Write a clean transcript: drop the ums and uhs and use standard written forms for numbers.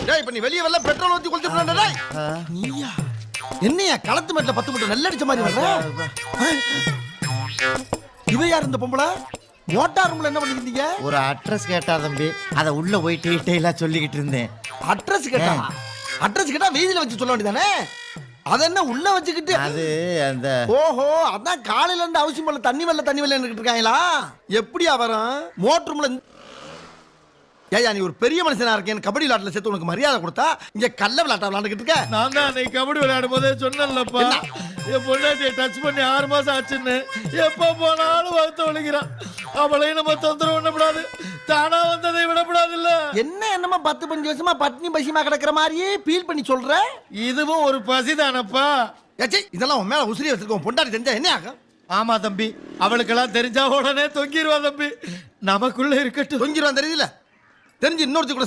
டேய் இப்ப நீ வெளிய வரல பெட்ரோல் ஊத்தி கொளுத்திட்டடா டேய். நீயா? என்னையா களத்து மேட்ல 10 மூட்டை நெல் அடிச்ச மாதிரி வர்ற? இவ யார் இந்த பொம்பளை? மோட்டார் ரூம்ல என்ன பண்ணிருந்தீங்க? ஒரு அட்ரஸ் கேட்டா தம்பி, அத உள்ள போய் டீடைலா சொல்லிக்கிட்டு இருந்தேன். அட்ரஸ் கேட்டா? அட்ரஸ் கேட்டா வீதியில வச்சு சொல்ல வேண்டியதானே? அத என்ன உள்ள வச்சுக்கிட்டு? அது அந்த ஓஹோ, அதான் காலையில இருந்து அவசியம் போல தண்ணி வெள்ள இருக்காங்களா? எப்படியா வரும்? மோட்டர் ரூம்ல ஏயா நீ ஒரு பெரிய மனுஷனா இருக்கேன், கபடி விளையாட்டுல சேர்த்து உனக்கு மரியாதை கொடுத்தா இங்க கல்ல விளையாட்ட விளையாண்டுக்கிட்டு இருக்க. நான் தான் அன்னைக்கு கபடி விளையாடும் போதே சொன்னேன்லப்பா, என் பொண்டாட்டியை டச் பண்ணி 6 மாசம் ஆச்சுன்னு. எப்ப போனாலும் வகுத்த ஒழிக்கிறான். அவளையும் நம்ம தொந்தரவு பண்ணக்கூடாது, தானா வந்ததை விடக்கூடாது. இல்ல என்ன என்னமா 10-15 வருஷமா பட்னி பசிமா கிடக்குற மாதிரியே ஃபீல் பண்ணி சொல்ற? இதுவும் ஒரு பசிதானப்பா. ஏச்சி இதெல்லாம் உன் மேல உசிரி வச்சிருக்கோம். பொண்டாட்டி தெரிஞ்சா என்ன ஆகும்? ஆமா தம்பி, அவளுக்கெல்லாம் தெரிஞ்சா உடனே தொங்கிடுவா தம்பி. நமக்குள்ள இருக்கட்டும். தொங்கிடுவான் தெரியுதுல. தெரிஞ்சு இன்னொருத்தி கூட